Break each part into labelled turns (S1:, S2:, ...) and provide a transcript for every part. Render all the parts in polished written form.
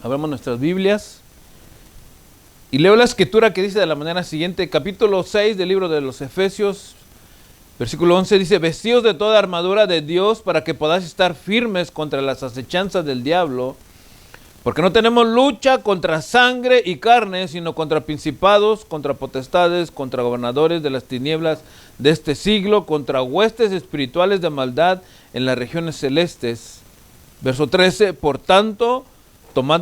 S1: Abramos nuestras Biblias y leo la escritura que dice de la manera siguiente, capítulo 6 del libro de los Efesios, versículo 11 dice: vestidos de toda armadura de Dios para que podáis estar firmes contra las acechanzas del diablo, porque no tenemos lucha contra sangre y carne, sino contra principados, contra potestades, contra gobernadores de las tinieblas de este siglo, contra huestes espirituales de maldad en las regiones celestes. Verso 13, por tanto, tomad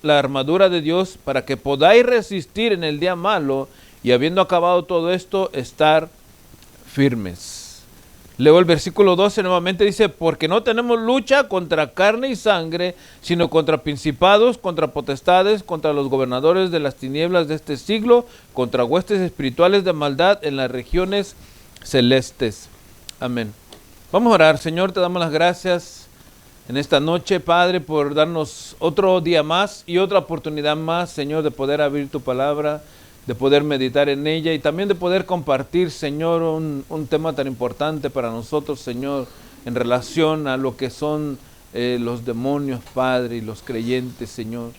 S1: la armadura de Dios para que podáis resistir en el día malo y habiendo acabado todo esto, estar firmes. Leo el versículo 12 nuevamente, dice: porque no tenemos lucha contra carne y sangre, sino contra principados, contra potestades, contra los gobernadores de las tinieblas de este siglo, contra huestes espirituales de maldad en las regiones celestes. Amén. Vamos a orar. Señor, te damos las gracias en esta noche, Padre, por darnos otro día más y otra oportunidad más, Señor, de poder abrir tu palabra, de poder meditar en ella y también de poder compartir, Señor, un tema tan importante para nosotros, Señor, en relación a lo que son los demonios, Padre, y los creyentes, Señor.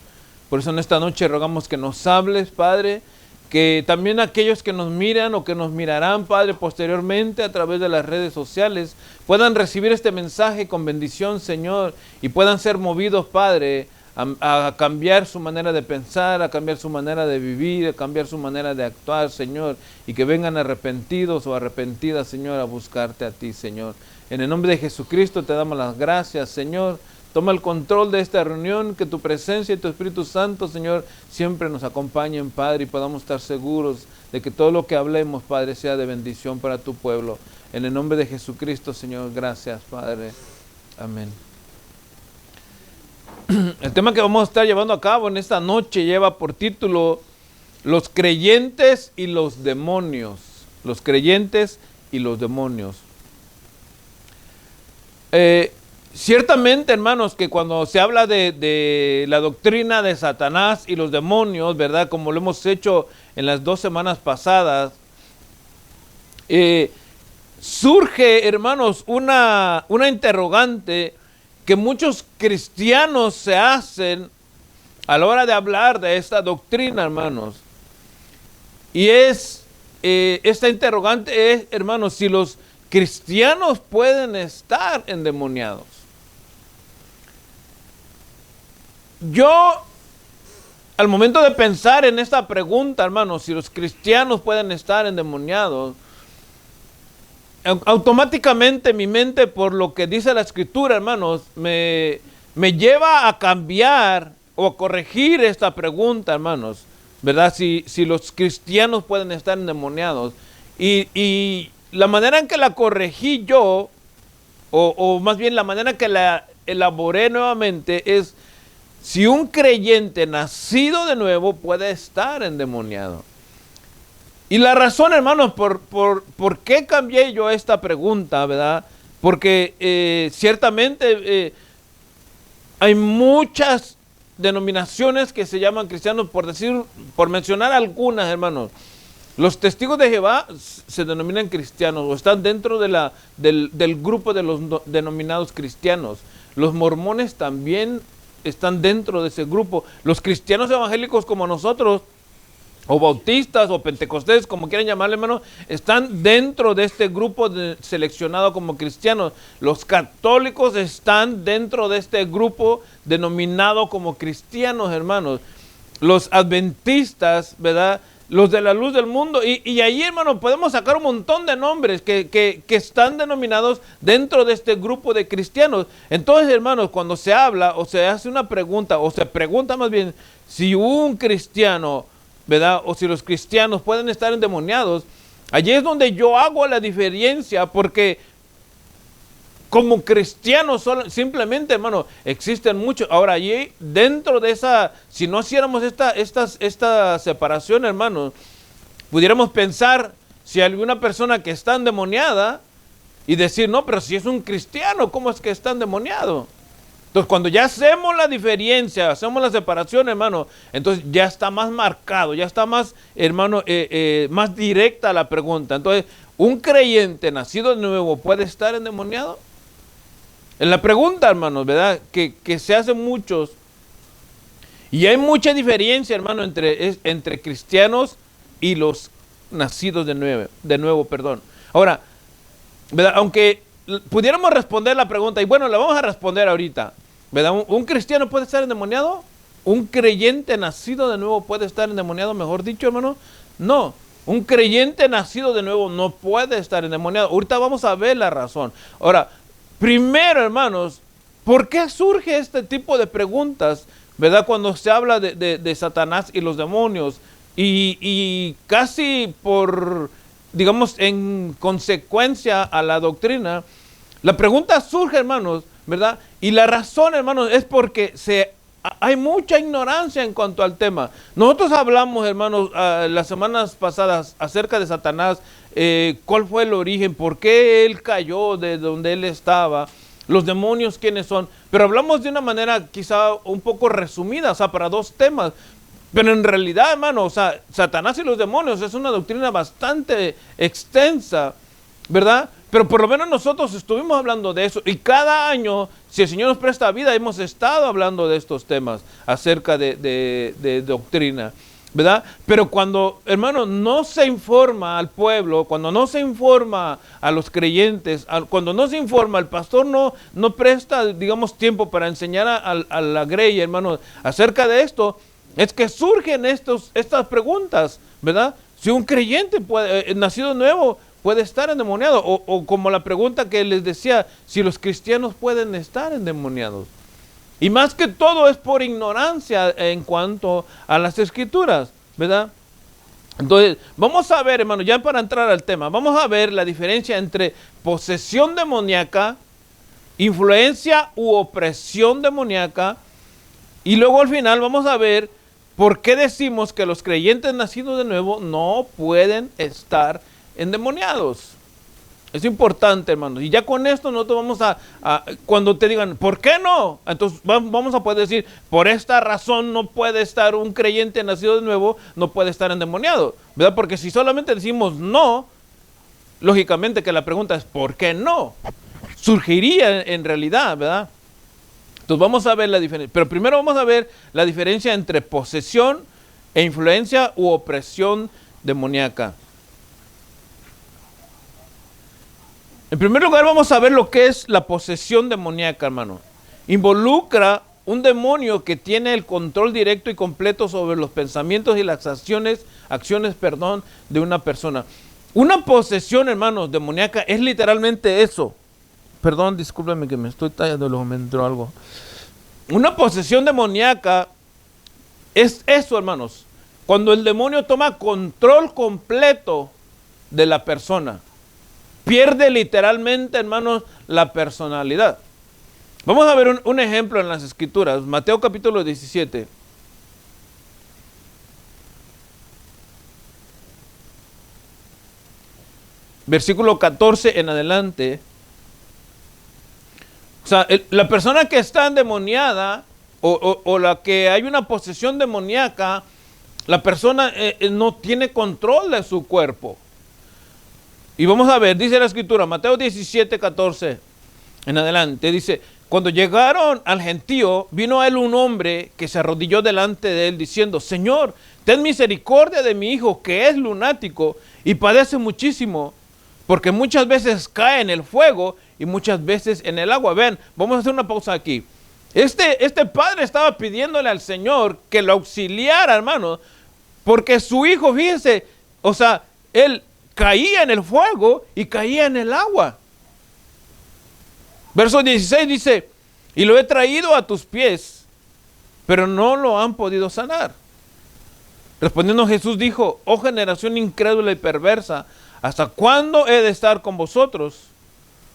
S1: Por eso en esta noche rogamos que nos hables, Padre, que también aquellos que nos miran o que nos mirarán, Padre, posteriormente a través de las redes sociales, puedan recibir este mensaje con bendición, Señor, y puedan ser movidos, Padre, a cambiar su manera de pensar, a cambiar su manera de vivir, a cambiar su manera de actuar, Señor, y que vengan arrepentidos o arrepentidas, Señor, a buscarte a ti, Señor. En el nombre de Jesucristo te damos las gracias, Señor. Toma el control de esta reunión, que tu presencia y tu Espíritu Santo, Señor, siempre nos acompañen, Padre, y podamos estar seguros de que todo lo que hablemos, Padre, sea de bendición para tu pueblo. En el nombre de Jesucristo, Señor, gracias, Padre. Amén. El tema que vamos a estar llevando a cabo en esta noche lleva por título Los creyentes y los demonios. Los creyentes y los demonios. Ciertamente, hermanos, que cuando se habla de la doctrina de Satanás y los demonios, ¿verdad? Como lo hemos hecho en las 2 semanas pasadas, surge, hermanos, una interrogante que muchos cristianos se hacen a la hora de hablar de esta doctrina, hermanos. Y esta interrogante es, hermanos, si los cristianos pueden estar endemoniados. Yo, al momento de pensar en esta pregunta, hermanos, si los cristianos pueden estar endemoniados, automáticamente mi mente, por lo que dice la Escritura, hermanos, me lleva a cambiar o a corregir esta pregunta, hermanos, ¿verdad? Si los cristianos pueden estar endemoniados. Y la manera en que la corregí yo, o más bien la manera en que la elaboré nuevamente, es si un creyente nacido de nuevo puede estar endemoniado. Y la razón, hermanos, por qué cambié yo esta pregunta, ¿verdad? Porque ciertamente hay muchas denominaciones que se llaman cristianos, por mencionar algunas, hermanos. Los testigos de Jehová se denominan cristianos o están dentro del grupo de los denominados cristianos. Los mormones también están dentro de ese grupo. Los cristianos evangélicos como nosotros, o bautistas, o pentecostés, como quieran llamarle, hermano, están dentro de este grupo seleccionado como cristianos. Los católicos están dentro de este grupo denominado como cristianos, hermanos. Los adventistas, ¿verdad?, los de la luz del mundo, y ahí, hermano, podemos sacar un montón de nombres que están denominados dentro de este grupo de cristianos. Entonces, hermanos, cuando se habla o se hace una pregunta, o se pregunta más bien, si un cristiano, ¿verdad?, o si los cristianos pueden estar endemoniados, allí es donde yo hago la diferencia, porque como cristianos simplemente, hermano, existen muchos. Ahora, allí dentro de esa, si no hiciéramos esta separación, hermano, pudiéramos pensar si alguna persona que está endemoniada y decir, no, pero si es un cristiano, ¿cómo es que está endemoniado? Entonces, cuando ya hacemos la diferencia, hacemos la separación, hermano, entonces ya está más marcado, ya está más, hermano, más directa la pregunta. Entonces, ¿un creyente nacido de nuevo puede estar endemoniado? En la pregunta, hermanos, ¿verdad?, que se hacen muchos, Y hay mucha diferencia, hermano, entre cristianos y los nacidos de nuevo, perdón. Ahora, ¿verdad? Aunque pudiéramos responder la pregunta, y bueno, la vamos a responder ahorita, ¿verdad? ¿Un cristiano puede estar endemoniado? ¿Un creyente nacido de nuevo puede estar endemoniado, mejor dicho, hermano? No, un creyente nacido de nuevo no puede estar endemoniado. Ahorita vamos a ver la razón. Ahora, primero, hermanos, ¿por qué surge este tipo de preguntas, verdad? Cuando se habla de Satanás y los demonios, y casi por, digamos, en consecuencia a la doctrina, la pregunta surge, hermanos, ¿verdad? Y la razón, hermanos, es porque hay mucha ignorancia en cuanto al tema. Nosotros hablamos, hermanos, las semanas pasadas acerca de Satanás, cuál fue el origen, por qué él cayó de donde él estaba, los demonios quiénes son, pero hablamos de una manera quizá un poco resumida, o sea, para dos temas. Pero en realidad, hermano, o sea, Satanás y los demonios es una doctrina bastante extensa, ¿verdad? Pero por lo menos nosotros estuvimos hablando de eso, y cada año, si el Señor nos presta vida, hemos estado hablando de estos temas acerca de doctrina, ¿verdad? Pero cuando, hermano, no se informa al pueblo, cuando no se informa a los creyentes, cuando no se informa, el pastor no presta, digamos, tiempo para enseñar a la grey, hermano, acerca de esto, es que surgen estas preguntas, ¿verdad? Si un creyente nacido nuevo puede estar endemoniado, o como la pregunta que les decía, si los cristianos pueden estar endemoniados. Y más que todo es por ignorancia en cuanto a las escrituras, ¿verdad? Entonces, vamos a ver, hermano, ya para entrar al tema, vamos a ver la diferencia entre posesión demoníaca, influencia u opresión demoníaca, y luego al final vamos a ver por qué decimos que los creyentes nacidos de nuevo no pueden estar endemoniados. Es importante, hermanos. Y ya con esto nosotros vamos cuando te digan, ¿por qué no? Entonces vamos a poder decir, por esta razón no puede estar un creyente nacido de nuevo, no puede estar endemoniado, ¿verdad? Porque si solamente decimos no, lógicamente que la pregunta es, ¿por qué no? Surgiría en realidad, ¿verdad? Entonces vamos a ver la diferencia. Pero primero vamos a ver la diferencia entre posesión e influencia u opresión demoníaca. En primer lugar, vamos a ver lo que es la posesión demoníaca, hermano. Involucra un demonio que tiene el control directo y completo sobre los pensamientos y las acciones de una persona. Una posesión, hermanos, demoníaca es literalmente eso. Perdón, discúlpeme que me estoy tallando el ojo, me entró algo. Una posesión demoníaca es eso, hermanos. Cuando el demonio toma control completo de la persona. Pierde literalmente, hermanos, la personalidad. Vamos a ver un ejemplo en las Escrituras. Mateo capítulo 17. Versículo 14 en adelante. O sea, la persona que está endemoniada o la que hay una posesión demoníaca, la persona no tiene control de su cuerpo. Y vamos a ver, dice la Escritura, Mateo 17, 14 en adelante, dice, cuando llegaron al gentío, vino a él un hombre que se arrodilló delante de él diciendo, Señor, ten misericordia de mi hijo que es lunático y padece muchísimo, porque muchas veces cae en el fuego y muchas veces en el agua. Vean, vamos a hacer una pausa aquí. Este padre estaba pidiéndole al Señor que lo auxiliara, hermano, porque su hijo, fíjense, o sea, él caía en el fuego y caía en el agua. Verso 16 dice, y lo he traído a tus pies, pero no lo han podido sanar. Respondiendo Jesús dijo, oh generación incrédula y perversa, ¿hasta cuándo he de estar con vosotros?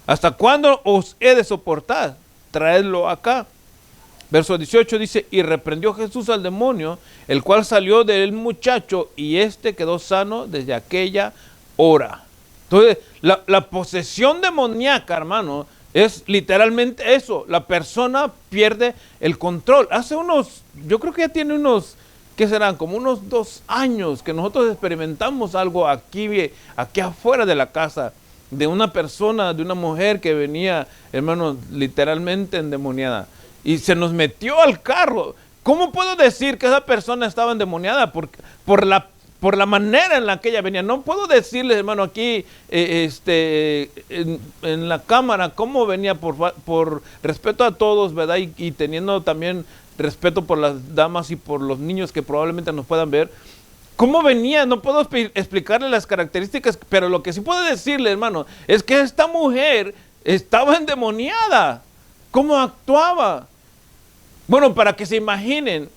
S1: ¿Hasta cuándo os he de soportar? Traedlo acá. Verso 18 dice, y reprendió Jesús al demonio, el cual salió del muchacho, y éste quedó sano desde aquella hora. Entonces, la posesión demoníaca, hermano, es literalmente eso. La persona pierde el control. Yo creo que ya tiene ¿qué serán? Como unos 2 años que nosotros experimentamos algo aquí afuera de la casa, de una persona, de una mujer que venía, hermano, literalmente endemoniada. Y se nos metió al carro. ¿cómo puedo decir que esa persona estaba endemoniada? Por la manera en la que ella venía. No puedo decirles, hermano, aquí en la cámara cómo venía por respeto a todos, ¿verdad? Y teniendo también respeto por las damas y por los niños que probablemente nos puedan ver. ¿Cómo venía? No puedo explicarle las características, pero lo que sí puedo decirle, hermano, es que esta mujer estaba endemoniada. ¿Cómo actuaba? Bueno, para que se imaginen,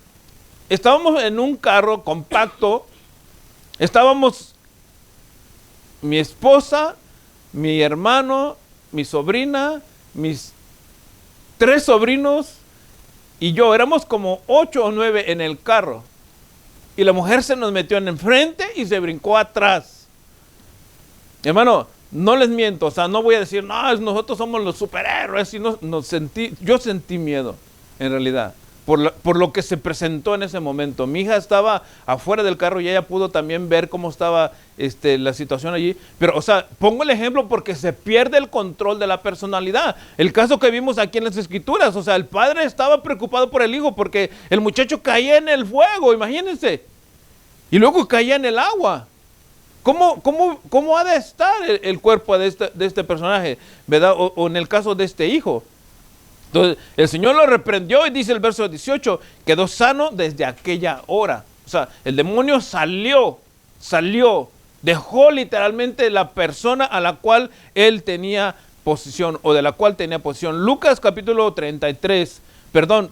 S1: estábamos en un carro compacto, estábamos mi esposa, mi hermano, mi sobrina, mis 3 sobrinos y yo. Éramos como 8 o 9 en el carro. Y la mujer se nos metió en enfrente y se brincó atrás. Hermano, no les miento, o sea, no voy a decir, no, nosotros somos los superhéroes. Y yo sentí miedo, en realidad, por lo que se presentó en ese momento. Mi hija estaba afuera del carro y ella pudo también ver cómo estaba la situación allí. Pero, o sea, pongo el ejemplo porque se pierde el control de la personalidad. El caso que vimos aquí en las Escrituras, o sea, el padre estaba preocupado por el hijo porque el muchacho caía en el fuego, imagínense. Y luego caía en el agua. ¿Cómo ha de estar el cuerpo de este personaje, ¿verdad? O en el caso de este hijo. Entonces, el Señor lo reprendió y dice el verso 18, quedó sano desde aquella hora. O sea, el demonio salió, dejó literalmente la persona a la cual él tenía posesión o de la cual tenía posesión. Lucas capítulo 33,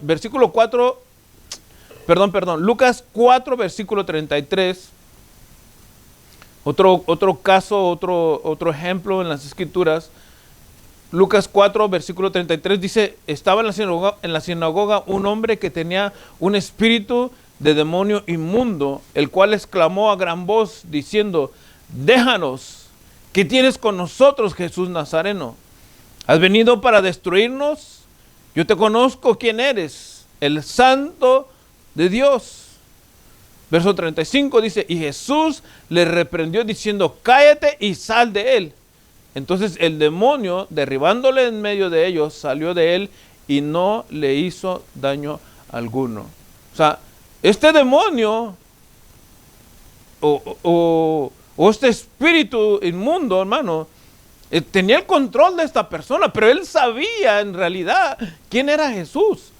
S1: versículo 4, Lucas 4, versículo 33. Otro caso, otro ejemplo en las Escrituras. Lucas 4, versículo 33 dice, estaba en la sinagoga un hombre que tenía un espíritu de demonio inmundo, el cual exclamó a gran voz diciendo, déjanos, ¿qué tienes con nosotros, Jesús Nazareno? ¿Has venido para destruirnos? Yo te conozco quién eres, el Santo de Dios. Verso 35 dice, y Jesús le reprendió diciendo, cállate y sal de él. Entonces el demonio, derribándole en medio de ellos, salió de él y no le hizo daño alguno. O sea, este demonio o este espíritu inmundo, hermano, tenía el control de esta persona, pero él sabía en realidad quién era Jesús.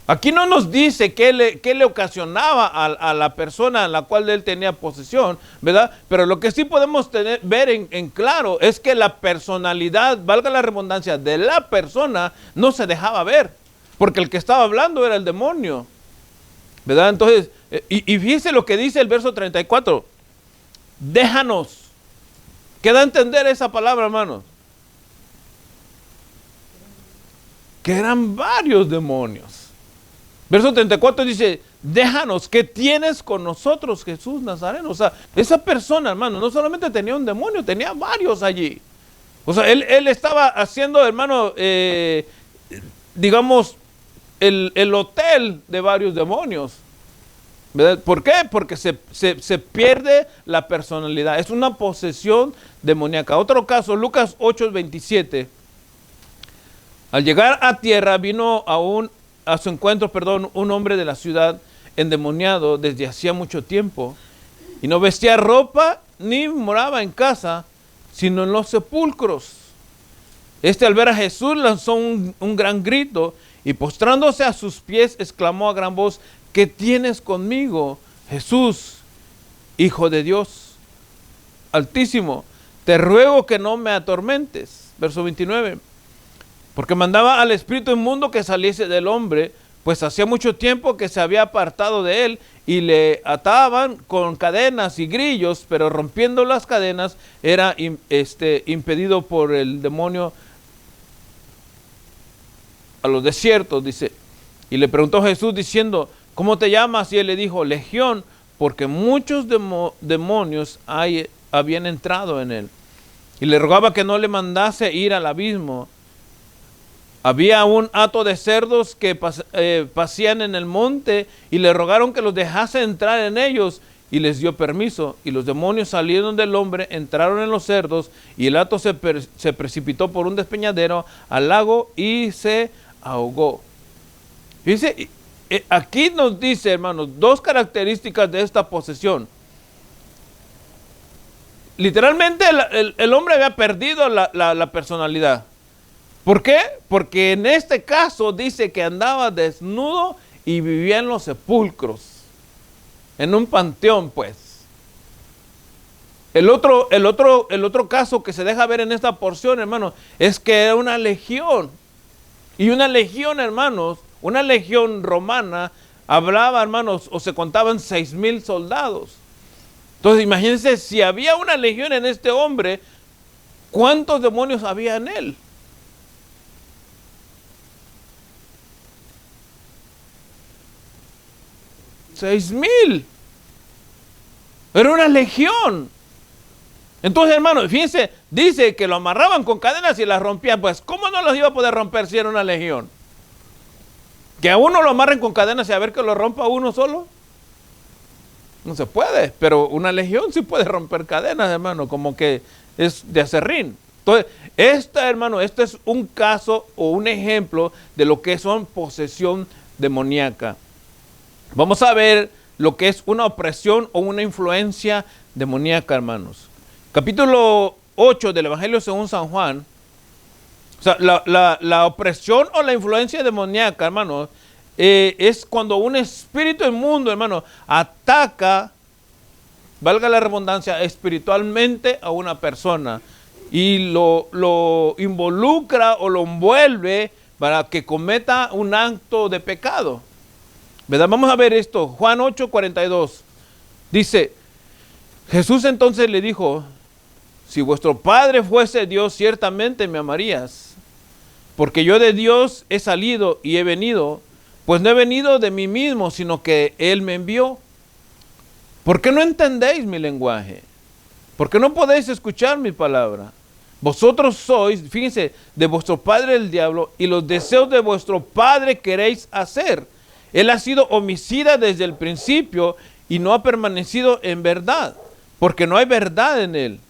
S1: Aquí no nos dice qué le ocasionaba a la persona en la cual él tenía posesión, ¿verdad? Pero lo que sí podemos ver en claro es que la personalidad, valga la redundancia, de la persona no se dejaba ver, porque el que estaba hablando era el demonio, ¿verdad? Entonces, y fíjese lo que dice el verso 34, déjanos. ¿Qué da a entender esa palabra, hermanos? Que eran varios demonios. Verso 34 dice, déjanos, ¿qué tienes con nosotros, Jesús Nazareno? O sea, esa persona, hermano, no solamente tenía un demonio, tenía varios allí. O sea, él estaba haciendo, hermano, digamos, el hotel de varios demonios. ¿Verdad? ¿Por qué? Porque se pierde la personalidad. Es una posesión demoníaca. Otro caso, Lucas 8:27. Al llegar a tierra, vino a su encuentro, un hombre de la ciudad endemoniado desde hacía mucho tiempo y no vestía ropa ni moraba en casa, sino en los sepulcros. Al ver a Jesús lanzó un gran grito y postrándose a sus pies exclamó a gran voz, ¿qué tienes conmigo, Jesús, Hijo de Dios Altísimo? Te ruego que no me atormentes. Verso 29. Porque mandaba al espíritu inmundo que saliese del hombre, pues hacía mucho tiempo que se había apartado de él, y le ataban con cadenas y grillos, pero rompiendo las cadenas era impedido por el demonio a los desiertos, dice. Y le preguntó Jesús diciendo, ¿cómo te llamas? Y él le dijo, Legión, porque muchos demonios habían entrado en él. Y le rogaba que no le mandase ir al abismo. Había un hato de cerdos que pasían en el monte y le rogaron que los dejase entrar en ellos y les dio permiso. Y los demonios salieron del hombre, entraron en los cerdos y el hato se precipitó por un despeñadero al lago y se ahogó. Fíjense, aquí nos dice, hermanos, dos características de esta posesión. Literalmente el hombre había perdido la personalidad. ¿Por qué? Porque en este caso dice que andaba desnudo y vivía en los sepulcros, en un panteón, pues. El otro caso que se deja ver en esta porción, hermanos, es que era una legión. Y una legión, hermanos, una legión romana, hablaba, hermanos, o se contaban 6,000 soldados. Entonces, imagínense, si había una legión en este hombre, ¿cuántos demonios había en él? 6,000. Era una legión. Entonces, hermanos, fíjense, dice que lo amarraban con cadenas y las rompían. Pues, ¿cómo no las iba a poder romper si era una legión? Que a uno lo amarren con cadenas y a ver que lo rompa uno solo. No se puede, pero una legión sí puede romper cadenas, hermano, como que es de aserrín. Entonces, hermano, este es un caso o un ejemplo de lo que son posesión demoníaca. Vamos a ver lo que es una opresión o una influencia demoníaca, hermanos. Capítulo 8 del Evangelio según San Juan. O sea, la opresión o la influencia demoníaca, hermanos, es cuando un espíritu inmundo, hermano, ataca, valga la redundancia, espiritualmente a una persona y lo involucra o lo envuelve para que cometa un acto de pecado. ¿Verdad? Vamos a ver esto. Juan 8:42. Dice, Jesús entonces le dijo, si vuestro Padre fuese Dios, ciertamente me amarías, porque yo de Dios he salido y he venido, pues no he venido de mí mismo, sino que Él me envió. ¿Por qué no entendéis mi lenguaje? ¿Por qué no podéis escuchar mi palabra? Vosotros sois, fíjense, de vuestro padre el diablo, y los deseos de vuestro padre queréis hacer. Él ha sido homicida desde el principio y no ha permanecido en verdad, porque no hay verdad en él.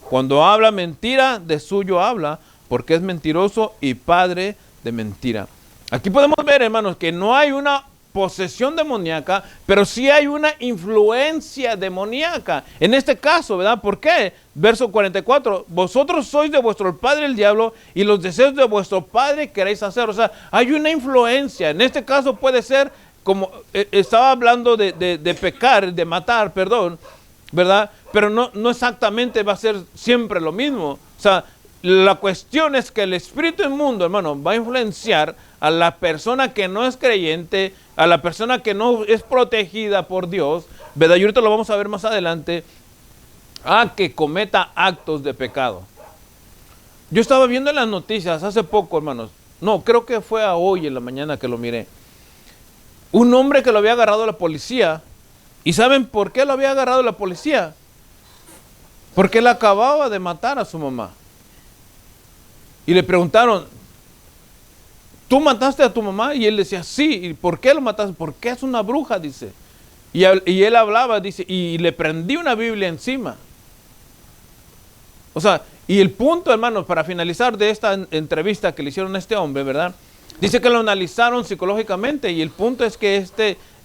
S1: Cuando habla mentira, de suyo habla, porque es mentiroso y padre de mentira. Aquí podemos ver, hermanos, que no hay una posesión demoníaca, pero sí hay una influencia demoníaca. En este caso, ¿verdad? ¿Por qué? Verso 44, vosotros sois de vuestro padre el diablo y los deseos de vuestro padre queréis hacer. O sea, hay una influencia. En este caso puede ser, como estaba hablando de pecar, de matar, perdón, ¿verdad? Pero no exactamente va a ser siempre lo mismo. O sea, la cuestión es que el espíritu inmundo, hermano, va a influenciar a la persona que no es creyente, a la persona que no es protegida por Dios, ¿verdad? Y ahorita lo vamos a ver más adelante, a que cometa actos de pecado. Yo estaba viendo en las noticias hace poco, hermanos, no, creo que fue a hoy en la mañana que lo miré, un hombre que lo había agarrado la policía. ¿Y saben por qué lo había agarrado la policía? Porque él acababa de matar a su mamá. Y le preguntaron, ¿tú mataste a tu mamá? Y él decía, sí. ¿Y por qué lo mataste? Porque es una bruja, dice. Y él hablaba, dice, y le prendí una Biblia encima. O sea, y el punto, hermanos, para finalizar de esta entrevista que le hicieron a este hombre, ¿verdad? Dice que lo analizaron psicológicamente y el punto es que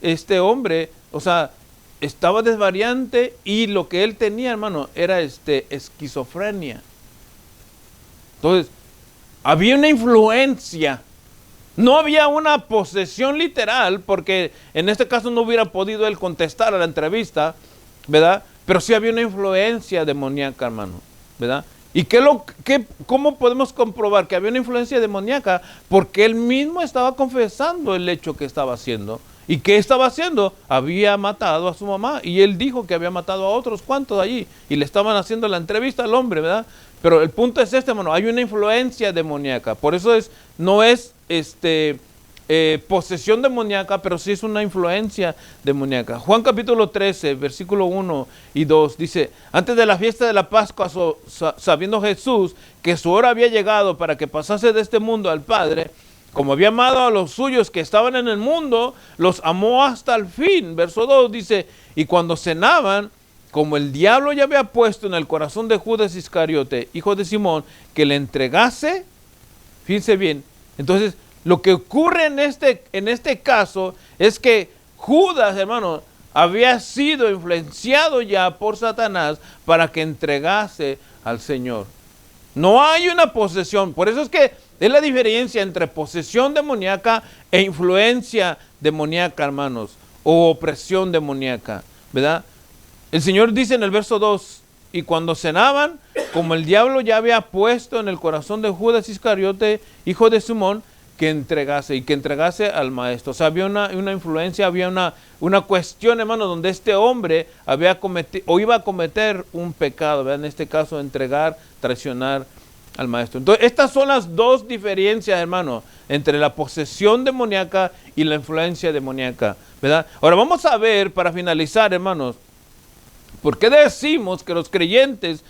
S1: este hombre, o sea, estaba desvariante y lo que él tenía, hermano, era esquizofrenia. Entonces, había una influencia. No había una posesión literal, porque en este caso no hubiera podido él contestar a la entrevista, ¿verdad? Pero sí había una influencia demoníaca, hermano, ¿verdad? ¿Y cómo podemos comprobar que había una influencia demoníaca? Porque él mismo estaba confesando el hecho que estaba haciendo. ¿Y qué estaba haciendo? Había matado a su mamá. Y él dijo que había matado a otros cuantos allí. Y le estaban haciendo la entrevista al hombre, ¿verdad? Pero el punto es hermano, hay una influencia demoníaca. Por eso no es posesión demoníaca, pero sí es una influencia demoníaca. Juan capítulo 13, versículo 1 y 2, dice, antes de la fiesta de la Pascua, sabiendo Jesús que su hora había llegado para que pasase de este mundo al Padre, como había amado a los suyos que estaban en el mundo, los amó hasta el fin. Verso 2 dice, y cuando cenaban, como el diablo ya había puesto en el corazón de Judas Iscariote, hijo de Simón, que le entregase, fíjense bien, entonces Lo que ocurre en este caso es que Judas, hermano, había sido influenciado ya por Satanás para que entregase al Señor. No hay una posesión. Por eso es que es la diferencia entre posesión demoníaca e influencia demoníaca, hermanos, o opresión demoníaca, ¿verdad? El Señor dice en el verso 2, y cuando cenaban, como el diablo ya había puesto en el corazón de Judas Iscariote, hijo de Simón, que entregase al maestro. O sea, había una influencia, había una cuestión, hermano, donde este hombre había cometido o iba a cometer un pecado, ¿verdad? En este caso, entregar, traicionar al maestro. Entonces, estas son las dos diferencias, hermano, entre la posesión demoníaca y la influencia demoníaca, ¿verdad? Ahora vamos a ver, para finalizar, hermanos, ¿por qué decimos que los creyentes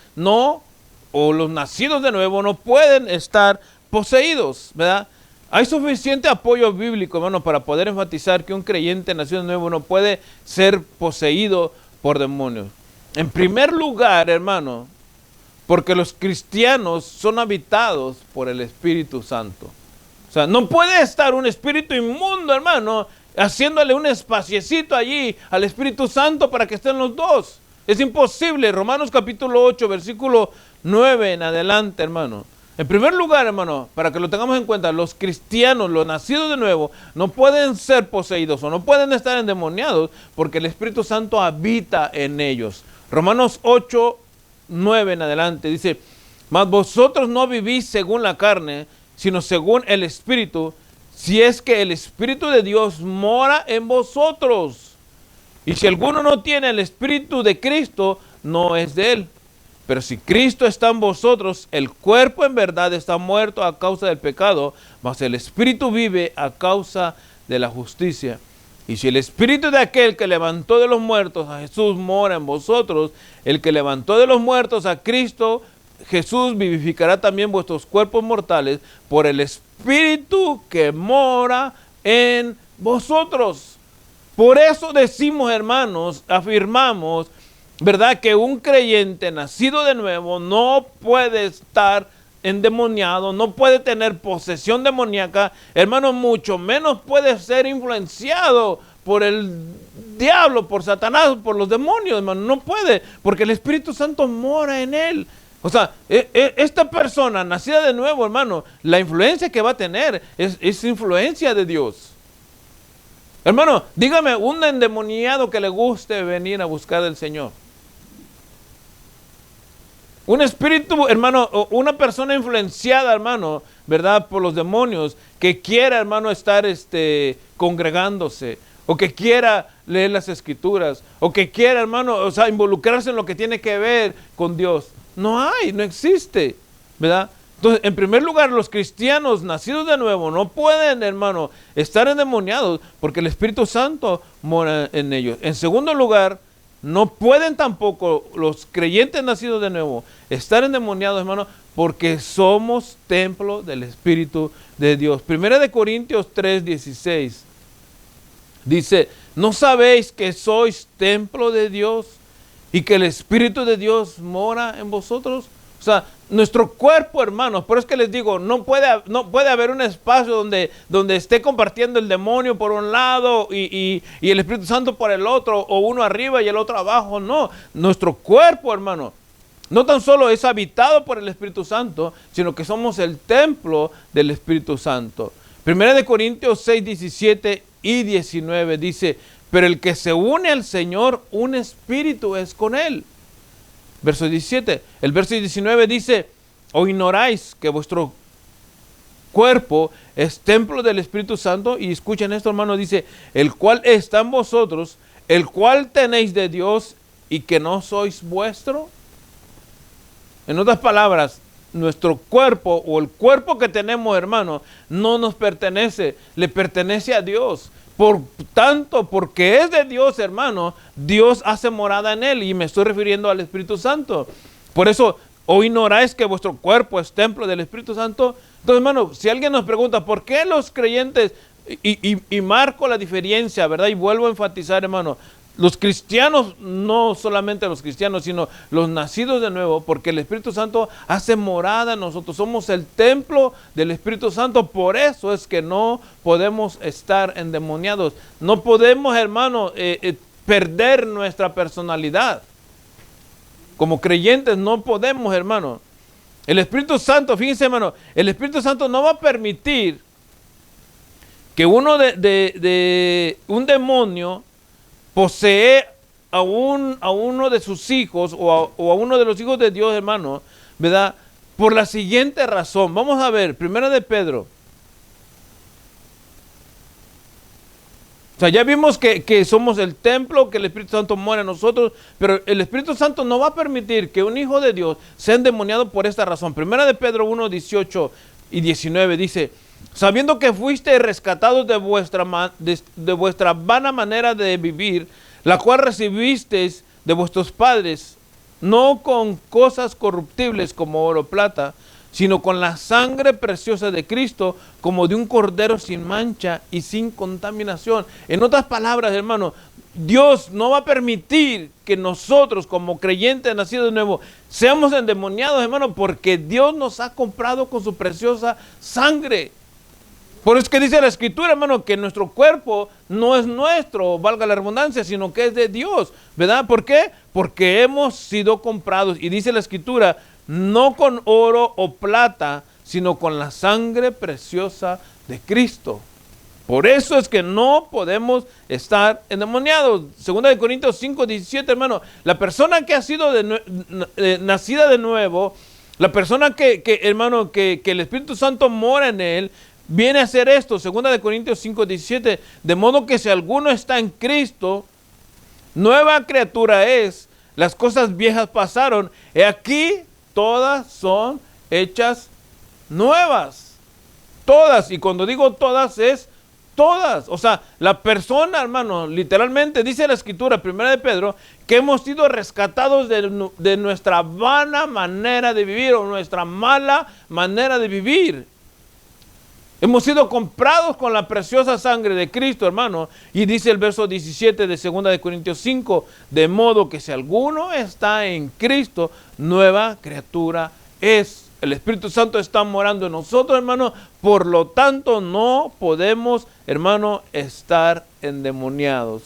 S1: o los nacidos de nuevo no pueden estar poseídos, ¿verdad? Hay suficiente apoyo bíblico, hermano, para poder enfatizar que un creyente nacido de nuevo no puede ser poseído por demonios. En primer lugar, hermano, porque los cristianos son habitados por el Espíritu Santo. O sea, no puede estar un espíritu inmundo, hermano, haciéndole un espaciecito allí al Espíritu Santo para que estén los dos. Es imposible. Romanos capítulo 8, versículo 9 en adelante, hermano. En primer lugar, hermano, para que lo tengamos en cuenta, los cristianos, los nacidos de nuevo, no pueden ser poseídos o no pueden estar endemoniados porque el Espíritu Santo habita en ellos. Romanos 8, 9 en adelante dice, mas vosotros no vivís según la carne, sino según el Espíritu, si es que el Espíritu de Dios mora en vosotros. Y si alguno no tiene el Espíritu de Cristo, no es de él. Pero si Cristo está en vosotros, el cuerpo en verdad está muerto a causa del pecado, mas el Espíritu vive a causa de la justicia. Y si el Espíritu de aquel que levantó de los muertos a Jesús mora en vosotros, el que levantó de los muertos a Cristo, Jesús vivificará también vuestros cuerpos mortales por el Espíritu que mora en vosotros. Por eso decimos, hermanos, afirmamos, ¿verdad?, que un creyente nacido de nuevo no puede estar endemoniado, no puede tener posesión demoníaca, hermano, mucho menos puede ser influenciado por el diablo, por Satanás, por los demonios, hermano, no puede, porque el Espíritu Santo mora en él. O sea, esta persona nacida de nuevo, hermano, la influencia que va a tener es influencia de Dios. Hermano, dígame un endemoniado que le guste venir a buscar del Señor. Un espíritu, hermano, o una persona influenciada, hermano, ¿verdad?, por los demonios, que quiera, hermano, estar congregándose, o que quiera leer las Escrituras, o que quiera, hermano, o sea, involucrarse en lo que tiene que ver con Dios. No existe, ¿verdad? Entonces, en primer lugar, los cristianos nacidos de nuevo no pueden, hermano, estar endemoniados porque el Espíritu Santo mora en ellos. En segundo lugar, no pueden tampoco los creyentes nacidos de nuevo estar endemoniados, hermano, porque somos templo del Espíritu de Dios. Primera de Corintios 3:16 dice, ¿no sabéis que sois templo de Dios y que el Espíritu de Dios mora en vosotros? O sea, nuestro cuerpo, hermanos, por eso es que les digo, no puede haber un espacio donde esté compartiendo el demonio por un lado y el Espíritu Santo por el otro, o uno arriba y el otro abajo. No, nuestro cuerpo, hermano, no tan solo es habitado por el Espíritu Santo, sino que somos el templo del Espíritu Santo. Primera de Corintios 6, 17 y 19 dice, pero el que se une al Señor, un espíritu es con él. Verso 17, el verso 19 dice, ¿o ignoráis que vuestro cuerpo es templo del Espíritu Santo? Y escuchen esto, hermano, dice, el cual está en vosotros, el cual tenéis de Dios y que no sois vuestro. En otras palabras, nuestro cuerpo o el cuerpo que tenemos, hermano, no nos pertenece, le pertenece a Dios. Por tanto, porque es de Dios, hermano, Dios hace morada en él, y me estoy refiriendo al Espíritu Santo. Por eso, ¿o ignoráis que vuestro cuerpo es templo del Espíritu Santo? Entonces, hermano, si alguien nos pregunta, ¿por qué los creyentes, y marco la diferencia, verdad? Y vuelvo a enfatizar, hermano, los cristianos, no solamente los cristianos, sino los nacidos de nuevo, porque el Espíritu Santo hace morada en nosotros. Somos el templo del Espíritu Santo. Por eso es que no podemos estar endemoniados. No podemos, hermano, perder nuestra personalidad. Como creyentes no podemos, hermano. El Espíritu Santo, fíjense, hermano, el Espíritu Santo no va a permitir que uno de un demonio posee a uno de sus hijos o a uno de los hijos de Dios, hermano, ¿verdad? Por la siguiente razón. Vamos a ver, Primera de Pedro. O sea, ya vimos que somos el templo, que el Espíritu Santo mora en nosotros, pero el Espíritu Santo no va a permitir que un hijo de Dios sea endemoniado por esta razón. Primera de Pedro 1, 18 y 19 dice: sabiendo que fuiste rescatados de vuestra vana manera de vivir, la cual recibisteis de vuestros padres, no con cosas corruptibles como oro o plata, sino con la sangre preciosa de Cristo, como de un cordero sin mancha y sin contaminación. En otras palabras, hermano, Dios no va a permitir que nosotros, como creyentes nacidos de nuevo, seamos endemoniados, hermano, porque Dios nos ha comprado con su preciosa sangre. Por eso es que dice la Escritura, hermano, que nuestro cuerpo no es nuestro, valga la redundancia, sino que es de Dios, ¿verdad? ¿Por qué? Porque hemos sido comprados. Y dice la Escritura, no con oro o plata, sino con la sangre preciosa de Cristo. Por eso es que no podemos estar endemoniados. Segunda de Corintios 5, 17, hermano, la persona que ha sido nacida de nuevo, la persona hermano, que el Espíritu Santo mora en él, viene a hacer esto. Segunda de Corintios 5, 17, de modo que si alguno está en Cristo, nueva criatura es, las cosas viejas pasaron, he aquí todas son hechas nuevas. Todas, y cuando digo todas es todas. O sea, la persona, hermano, literalmente dice la Escritura, Primera de Pedro, que hemos sido rescatados de nuestra vana manera de vivir o nuestra mala manera de vivir. Hemos sido comprados con la preciosa sangre de Cristo, hermano. Y dice el verso 17 de 2 de Corintios 5, de modo que si alguno está en Cristo, nueva criatura es. El Espíritu Santo está morando en nosotros, hermano. Por lo tanto, no podemos, hermano, estar endemoniados.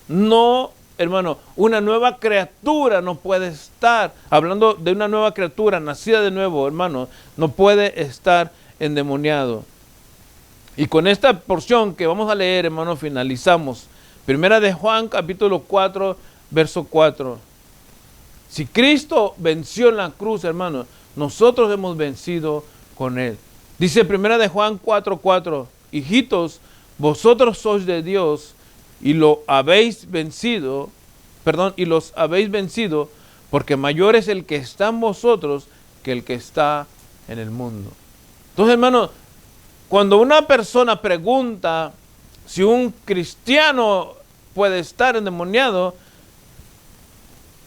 S1: No, hermano, una nueva criatura no puede estar. Hablando de una nueva criatura nacida de nuevo, hermano, no puede estar endemoniado. Y con esta porción que vamos a leer, hermano, finalizamos. Primera de Juan, capítulo 4, verso 4. Si Cristo venció en la cruz, hermano, nosotros hemos vencido con Él. Dice Primera de Juan 4, 4. Hijitos, vosotros sois de Dios y lo habéis vencido, y los habéis vencido, porque mayor es el que está en vosotros que el que está en el mundo. Entonces, hermano, cuando una persona pregunta si un cristiano puede estar endemoniado,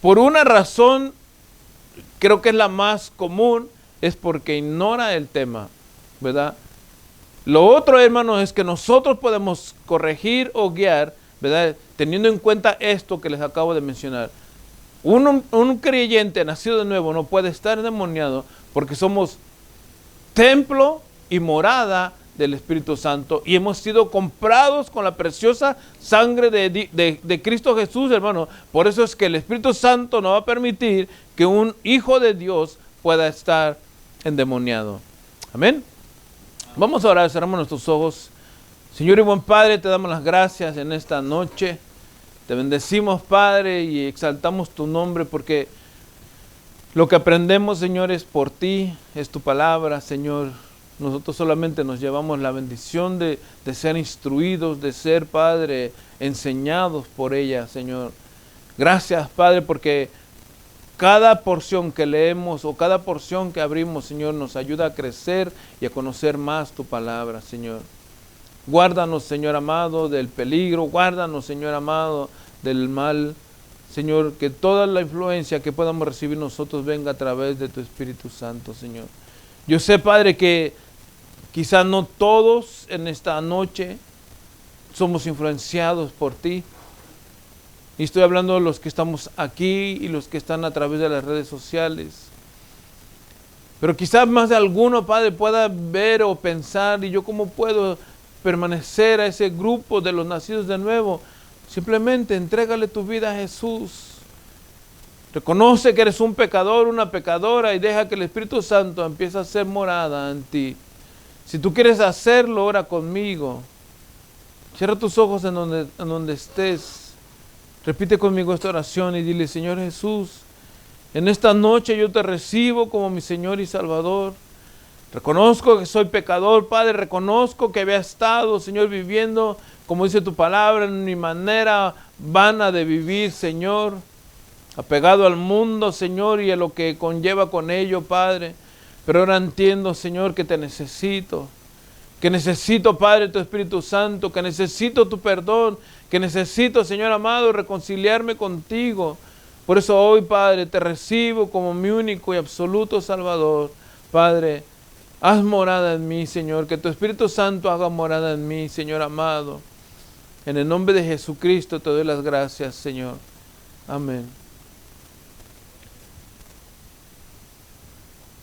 S1: por una razón, creo que es la más común, es porque ignora el tema, ¿verdad? Lo otro, hermanos, es que nosotros podemos corregir o guiar, ¿verdad? Teniendo en cuenta esto que les acabo de mencionar. Un creyente nacido de nuevo no puede estar endemoniado porque somos templo y morada del Espíritu Santo y hemos sido comprados con la preciosa sangre de Cristo Jesús, hermano. Por eso es que el Espíritu Santo no va a permitir que un hijo de Dios pueda estar endemoniado. Amén. Vamos a orar, cerramos nuestros ojos. Señor y buen Padre, te damos las gracias en esta noche. Te bendecimos, Padre, y exaltamos tu nombre porque lo que aprendemos, Señor, es por ti, es tu palabra, Señor. Nosotros solamente nos llevamos la bendición de ser instruidos, de ser, Padre, enseñados por ella, Señor. Gracias, Padre, porque cada porción que leemos o cada porción que abrimos, Señor, nos ayuda a crecer y a conocer más tu palabra, Señor. Guárdanos, Señor amado, del peligro, guárdanos, Señor amado, del mal. Señor, que toda la influencia que podamos recibir nosotros venga a través de tu Espíritu Santo, Señor. Yo sé, Padre, que quizás no todos en esta noche somos influenciados por ti, Y estoy hablando de los que estamos aquí y los que están a través de las redes sociales. Pero quizás más de alguno, Padre, pueda ver o pensar, ¿y yo cómo puedo permanecer a ese grupo de los nacidos de nuevo? Simplemente entrégale tu vida a Jesús. Reconoce que eres un pecador, una pecadora, y deja que el Espíritu Santo empiece a hacer morada en ti. Si tú quieres hacerlo, ora conmigo. Cierra tus ojos en donde estés. Repite conmigo esta oración y dile: Señor Jesús, en esta noche yo te recibo como mi Señor y Salvador. Reconozco que soy pecador, Padre. Reconozco que había estado, Señor, viviendo, como dice tu palabra, en mi manera vana de vivir, Señor. Apegado al mundo, Señor, y a lo que conlleva con ello, Padre. Pero ahora entiendo, Señor, que te necesito. Que necesito, Padre, tu Espíritu Santo. Que necesito tu perdón. Que necesito, Señor amado, reconciliarme contigo. Por eso hoy, Padre, te recibo como mi único y absoluto Salvador. Padre, haz morada en mí, Señor. Que tu Espíritu Santo haga morada en mí, Señor amado. En el nombre de Jesucristo te doy las gracias, Señor. Amén.